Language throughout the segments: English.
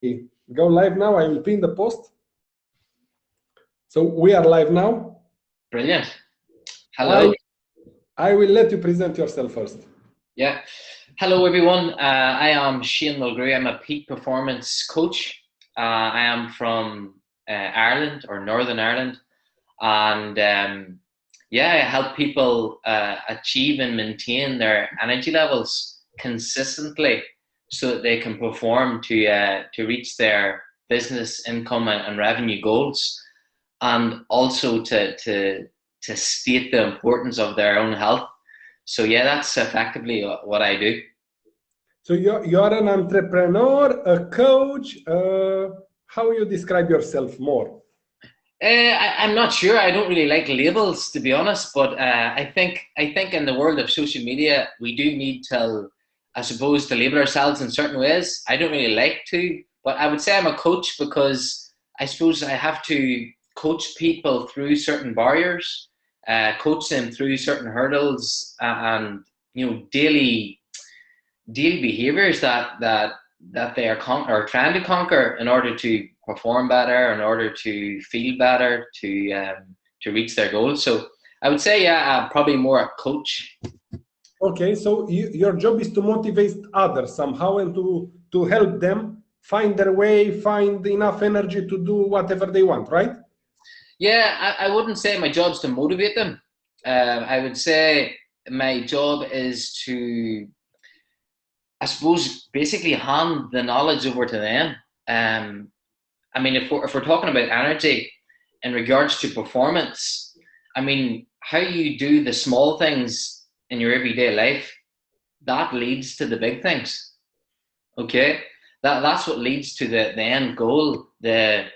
go live now. I will pin the post. So we are live now. Brilliant. Hello. I will let you present yourself first. Yeah. Hello, everyone. I am Shane Mulgrew. I'm a peak performance coach. I am from Ireland or Northern Ireland. And yeah, I help people achieve and maintain their energy levels consistently so that they can perform to reach their business income and revenue goals, and also to state the importance of their own health. So yeah, that's effectively what I do. So you're an entrepreneur, a coach. How you describe yourself more? I'm not sure. I don't really like labels, to be honest. But I think in the world of social media, we do need to, I suppose, to label ourselves in certain ways. I don't really like to, but I would say I'm a coach because I suppose I have to coach people through certain barriers, coach them through certain hurdles, and daily behaviors that they are trying to conquer in order to perform better, in order to feel better, to reach their goals. So I would say, yeah, I'm probably more a coach. Okay, so your job is to motivate others somehow and to help them find their way, find enough energy to do whatever they want, right? Yeah, I wouldn't say my job's to motivate them. I would say my job is to, I suppose, basically hand the knowledge over to them. I mean, if we're talking about energy in regards to performance, I mean, how you do the small things in your everyday life, that leads to the big things. Okay, that's what leads to the end goal, the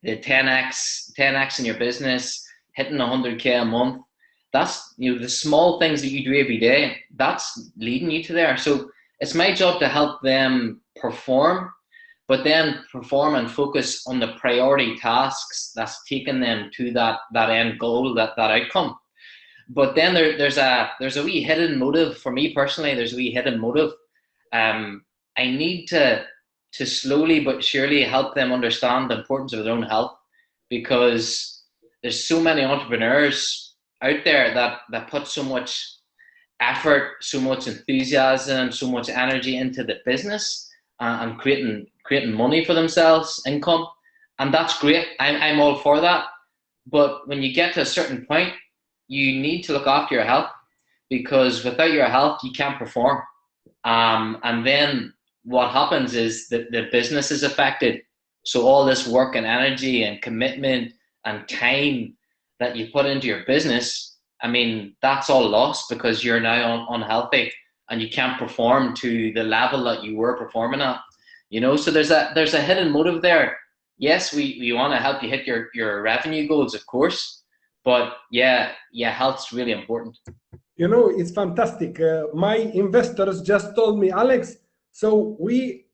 10x in your business, hitting 100K a month. That's the small things that you do every day. That's leading you to there. So it's my job to help them perform, but then perform and focus on the priority tasks that's taking them to that end goal, that outcome. But then there's a wee hidden motive for me personally. There's a wee hidden motive. I need to slowly but surely help them understand the importance of their own health, because there's so many entrepreneurs out there that put so much effort, so much enthusiasm, so much energy into the business, and creating money for themselves, income, and that's great. I'm all for that. But when you get to a certain point, you need to look after your health, because without your health, you can't perform. And then what happens is that the business is affected. So all this work and energy and commitment and time that you put into your business, I mean, that's all lost because you're now unhealthy and you can't perform to the level that you were performing at. So there's a hidden motive there. Yes, we want to help you hit your revenue goals, of course, but yeah, health's really important. It's fantastic. My investors just told me, Alex, so we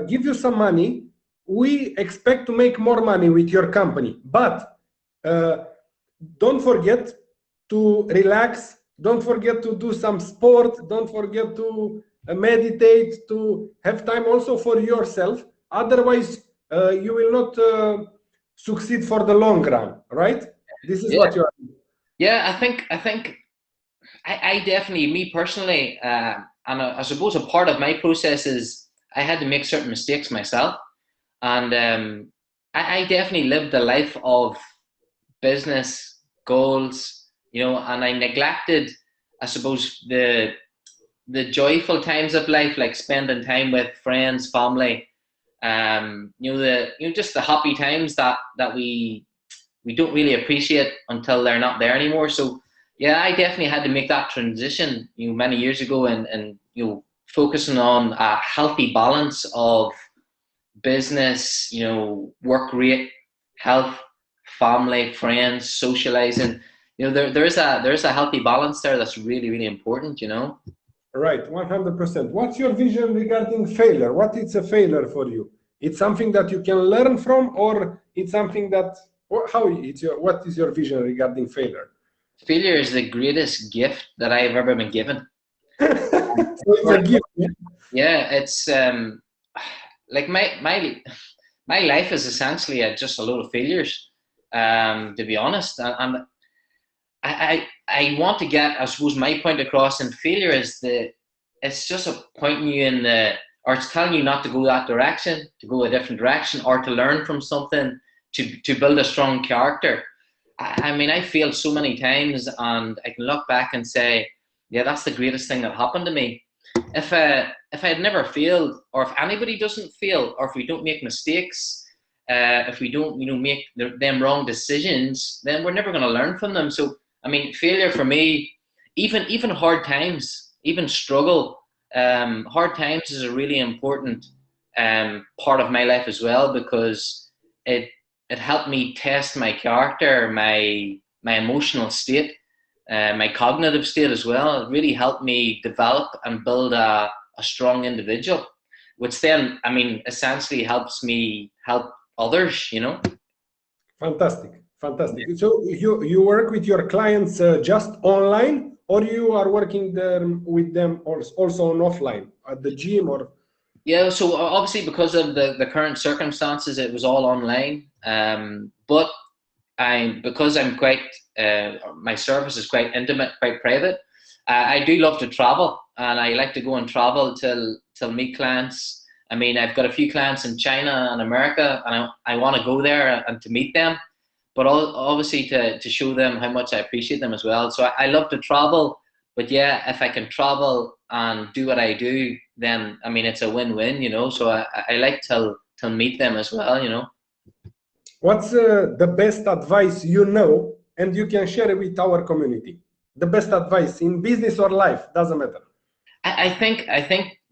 give you some money. We expect to make more money with your company, but don't forget to relax. Don't forget to do some sport. Don't forget to meditate, to have time also for yourself. Otherwise, you will not succeed for the long run, right? This is what you are. Yeah, I think I definitely, me personally, and I suppose a part of my process is I had to make certain mistakes myself, and I definitely lived a life of business goals, and I neglected, I suppose, the joyful times of life, like spending time with friends, family, just the happy times that we don't really appreciate until they're not there anymore. So yeah, I definitely had to make that transition, many years ago, and focusing on a healthy balance of business, work rate, health, family, friends, socializing. There's a healthy balance there that's really, really important. Right, 100%. What's your vision regarding failure? What is a failure for you? It's something that you can learn from, or it's something that what is your vision regarding failure? Failure is the greatest gift that I've ever been given. So it's a gift. Yeah, it's like my my life is essentially just a load of failures, to be honest. And I want to get, I suppose, my point across. And failure is it's just a pointing you in or it's telling you not to go that direction, to go a different direction, or to learn from something, to build a strong character. I mean, I failed so many times, and I can look back and say, yeah, that's the greatest thing that happened to me. If I had never failed, or if anybody doesn't fail, or if we don't make mistakes, if we don't, make them wrong decisions, then we're never going to learn from them. So, I mean, failure for me, even hard times, even struggle, hard times is a really important part of my life as well, because it helped me test my character, my emotional state, my cognitive state as well. It really helped me develop and build a strong individual, which then, I mean, essentially helps me help others, Fantastic, fantastic. Yeah. So you work with your clients just online, or you are working there with them also on offline at the gym, or? Yeah, so obviously because of the current circumstances, it was all online. But because I'm quite, my service is quite intimate, quite private. I do love to travel, and I like to go and travel till meet clients. I mean, I've got a few clients in China and America, and I want to go there and to meet them, but obviously to show them how much I appreciate them as well. So I love to travel, but yeah, if I can travel and do what I do, then I mean it's a win-win, So I like to meet them as well, What's the best advice and you can share it with our community? The best advice in business or life, doesn't matter. I think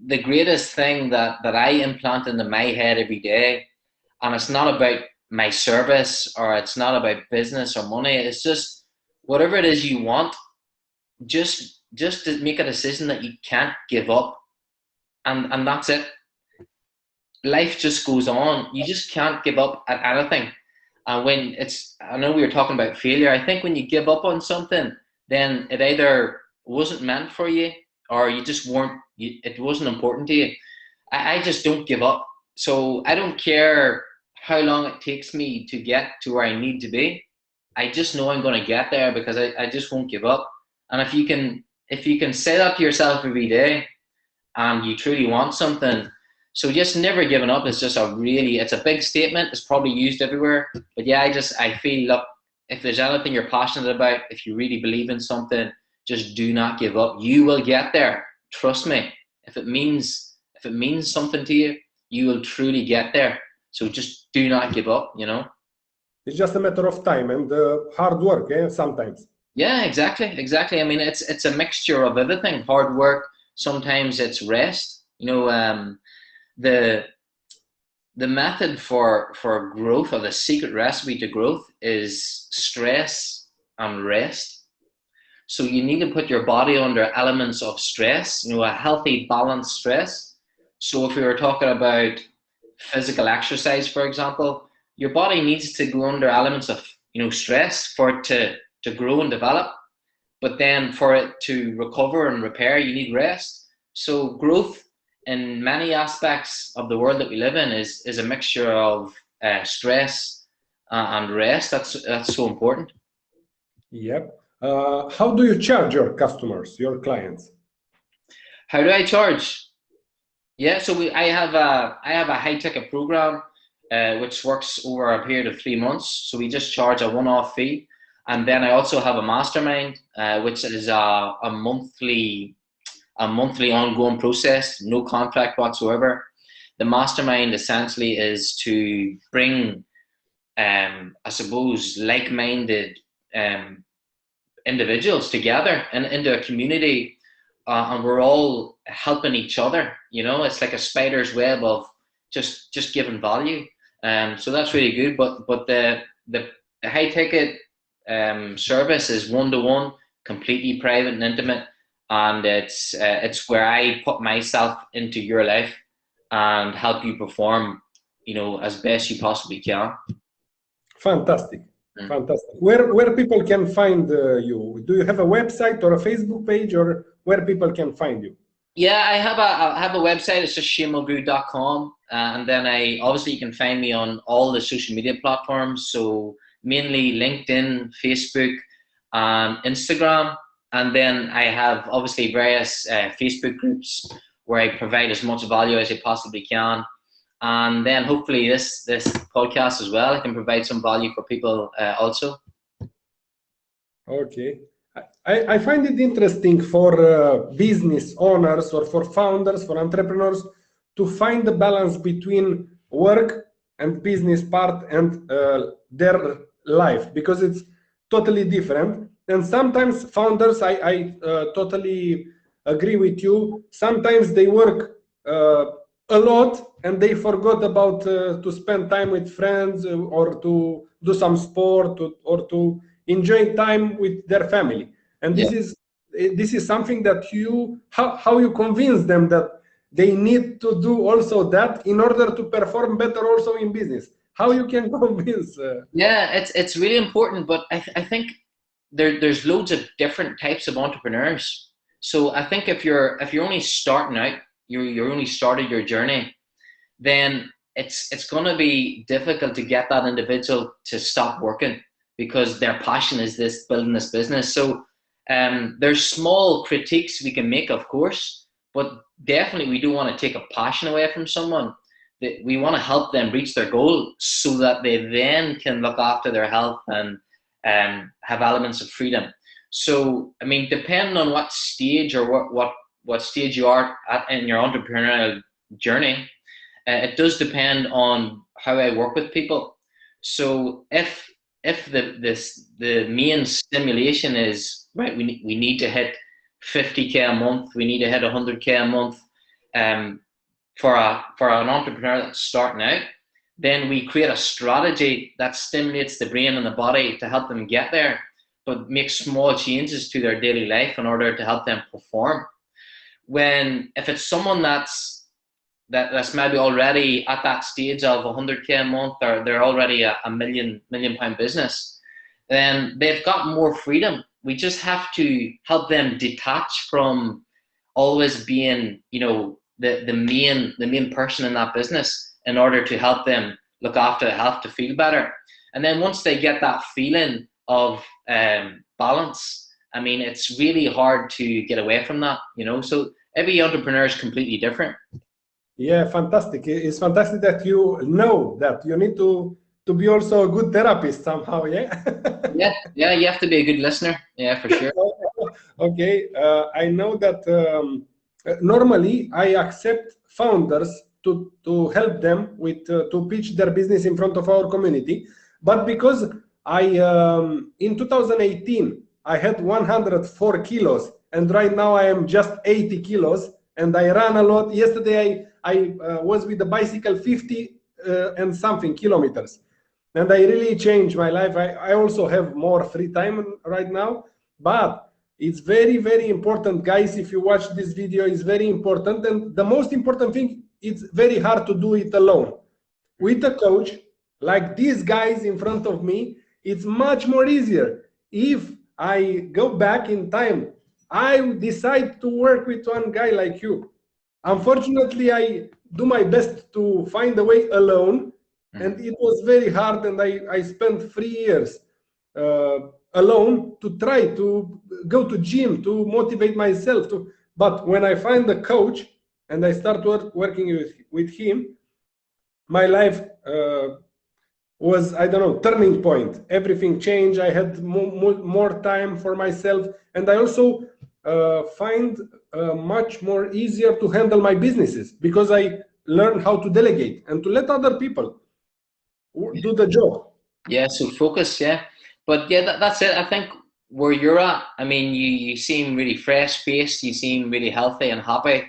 the greatest thing that I implant into my head every day, and it's not about my service, or it's not about business or money, it's just whatever it is you want, just to make a decision that you can't give up, and that's it. Life just goes on. You just can't give up at anything. And when I know we were talking about failure, I think when you give up on something, then it either wasn't meant for you, or you just weren't, it wasn't important to you. I just don't give up. So I don't care how long it takes me to get to where I need to be. I just know I'm going to get there, because I just won't give up. And if you can say that to yourself every day, and you truly want something, so just never giving up is just it's a big statement. It's probably used everywhere, but yeah, I feel, look, if there's anything you're passionate about, if you really believe in something, just do not give up. You will get there. Trust me. If it means something to you, you will truly get there. So just do not give up, It's just a matter of time and hard work, sometimes. Yeah, exactly. I mean, it's a mixture of everything. Hard work, sometimes it's rest. The method for growth, or the secret recipe to growth, is stress and rest. So you need to put your body under elements of stress, a healthy, balanced stress. So if we were talking about physical exercise, for example, your body needs to go under elements of, stress for it to grow and develop. But then for it to recover and repair, you need rest. So growth in many aspects of the world that we live in is a mixture of stress and rest. That's so important. Yep. How do you charge your customers, your clients? How do I charge? Yeah, so I have a high ticket program which works over a period of 3 months. So we just charge a one-off fee, and then I also have a mastermind which is a monthly ongoing process, no contract whatsoever. The mastermind essentially is to bring, I suppose, like-minded individuals together and into a community, and we're all helping each other. It's like a spider's web of just giving value. So that's really good. But the high ticket service is one-to-one, completely private and intimate. And it's where I put myself into your life and help you perform, as best you possibly can. Fantastic, fantastic. Where people can find you? Do you have a website or a Facebook page, or where people can find you? Yeah, I have a website. It's just mulgrew.com, and then I obviously you can find me on all the social media platforms. So mainly LinkedIn, Facebook, Instagram, and then I have obviously various Facebook groups where I provide as much value as I possibly can, and then hopefully this podcast as well. I can provide some value for people also. Okay. I find it interesting for business owners or for founders, for entrepreneurs to find the balance between work and business part and their life, because it's totally different. And sometimes founders, I totally agree with you. Sometimes they work a lot and they forgot about to spend time with friends or to do some sport or to enjoy time with their family. And Yeah. this is something that you how you convince them that they need to do also that in order to perform better also in business. How you can convince Yeah, it's really important, but I think there's loads of different types of entrepreneurs. So I think if you're only starting out, you're only started your journey, then it's going to be difficult to get that individual to stop working because their passion is this building this business. So there's small critiques we can make, of course, but definitely we do want to take a passion away from someone. That we want to help them reach their goal so that they then can look after their health and have elements of freedom. So I mean, depending on what stage or what stage you are at in your entrepreneurial journey, it does depend on how I work with people. So if the main stimulation is right, we need to hit 50K a month, we need to hit 100K a month, for an entrepreneur that's starting out, then we create a strategy that stimulates the brain and the body to help them get there, but make small changes to their daily life in order to help them perform. If it's someone that's maybe already at that stage of 100K a month, or they're already a million pound business, then they've got more freedom. We just have to help them detach from always being, the main person in that business in order to help them look after their health to feel better. And then once they get that feeling of balance, I mean, it's really hard to get away from that, So every entrepreneur is completely different. Yeah, fantastic. It's fantastic that you know that you need to be also a good therapist somehow. Yeah. Yeah, you have to be a good listener. Yeah, for sure. Okay, I know that normally I accept founders to help them with to pitch their business in front of our community, but because I in 2018 I had 104 kilos, and right now I am just 80 kilos, and I run a lot. Yesterday I was with the bicycle 50 and something kilometers, and I really changed my life. I also have more free time right now, but it's very, very important, guys. If you watch this video, it's very important. And the most important thing, it's very hard to do it alone. With a coach, like these guys in front of me, it's much more easier. If I go back in time, I decide to work with one guy like you. Unfortunately, I do my best to find a way alone, and it was very hard, and I spent 3 years alone to try to go to gym to motivate myself to. But when I find a coach and I start working with him, my life was, I don't know, turning point. Everything changed. I had more time for myself, and I also find much more easier to handle my businesses because I learned how to delegate and to let other people do the job. Yeah, so focus, yeah. But yeah, that's it. I think where you're at, I mean, you seem really fresh faced, you seem really healthy and happy.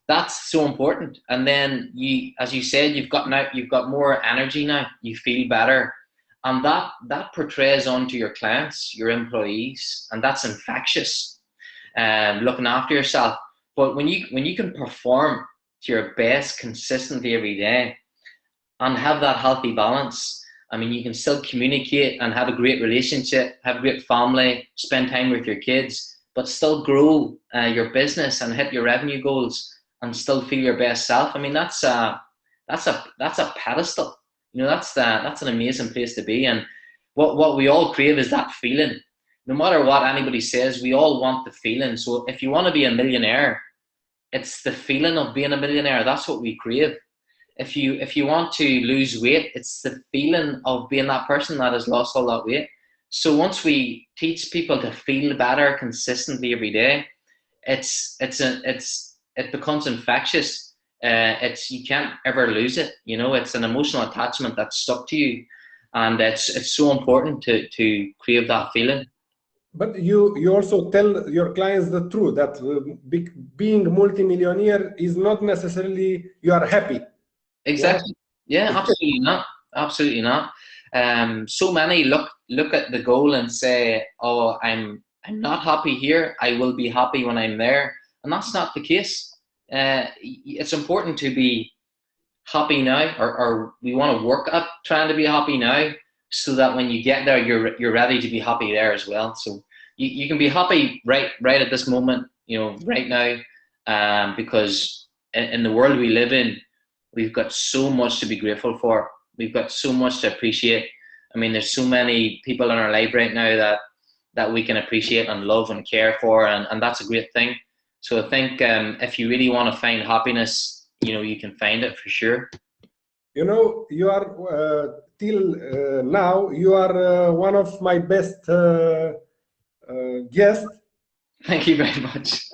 That's so important. And then as you said, you've got more energy now. You feel better, and that portrays onto your clients, your employees, and that's infectious. Looking after yourself. But when you can perform to your best consistently every day and have that healthy balance, I mean, you can still communicate and have a great relationship, have a great family, spend time with your kids. but still grow your business and hit your revenue goals and still feel your best self. I mean, that's a pedestal. You know, that's an amazing place to be. And what we all crave is that feeling. No matter what anybody says, we all want the feeling. So if you want to be a millionaire, it's the feeling of being a millionaire. That's what we crave. If you want to lose weight, it's the feeling of being that person that has lost all that weight. So once we teach people to feel better consistently every day, it becomes infectious. You can't ever lose it. You know, it's an emotional attachment that's stuck to you, and it's so important to crave that feeling. But you also tell your clients the truth that being multimillionaire is not necessarily you are happy. Exactly. Yeah, absolutely not. Absolutely not. So many look at the goal and say, "Oh, I'm not happy here. I will be happy when I'm there," and that's not the case. It's important to be happy now, or we want to work at trying to be happy now, so that when you get there, you're ready to be happy there as well. So you can be happy right at this moment, you know, right now, because in the world we live in, we've got so much to be grateful for. We've got so much to appreciate. I mean, there's so many people in our life right now that we can appreciate and love and care for, and that's a great thing. So I think if you really want to find happiness, you know, you can find it for sure. You know, you are till now, you are one of my best guests. Thank you very much.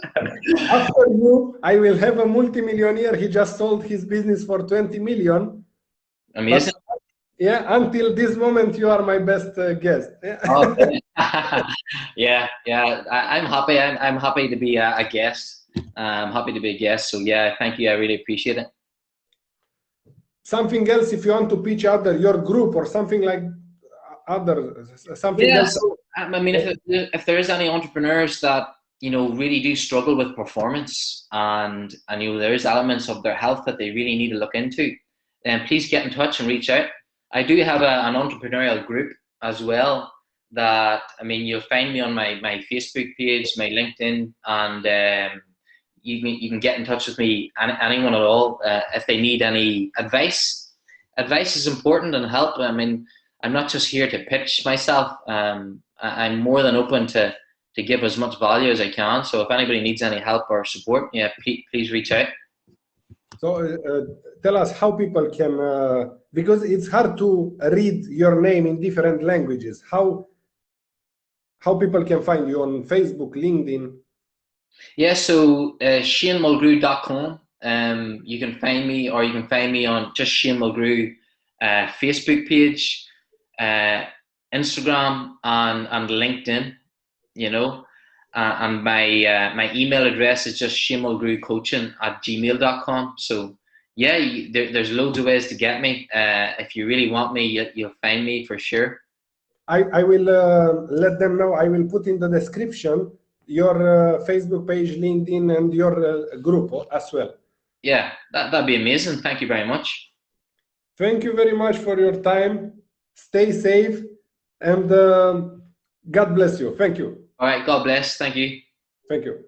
After you, I will have a multimillionaire. He just sold his business for 20 million. Amazing. But, yeah, until this moment, you are my best guest. Yeah. Okay. yeah. I'm happy. I'm happy to be a guest. I'm happy to be a guest. So yeah, thank you. I really appreciate it. Something else, if you want to pitch your group or something like something else. So, I mean, if there is any entrepreneurs that, you know, really do struggle with performance, and you know, there is elements of their health that they really need to look into, then please get in touch and reach out. I do have an entrepreneurial group as well. That, I mean, you'll find me on my Facebook page, my LinkedIn, and you can get in touch with me, anyone at all, if they need any advice. Advice is important and help. I mean, I'm not just here to pitch myself. I'm more than open to give as much value as I can. So if anybody needs any help or support, yeah, please reach out. So tell us how people can, because it's hard to read your name in different languages. How people can find you on Facebook, LinkedIn? Yeah, so ShaneMulgrew.com. You can find me, or you can find me on just Shane Mulgrew Facebook page, Instagram, and LinkedIn. You know, and my email address is just shanemulgrewcoaching@gmail.com. So yeah, there's loads of ways to get me. If you really want me, you'll find me for sure. I will let them know. I will put in the description your Facebook page, LinkedIn, and your group as well. Yeah, that'd be amazing. Thank you very much. Thank you very much for your time. Stay safe, and God bless you. Thank you. All right, God bless. Thank you. Thank you.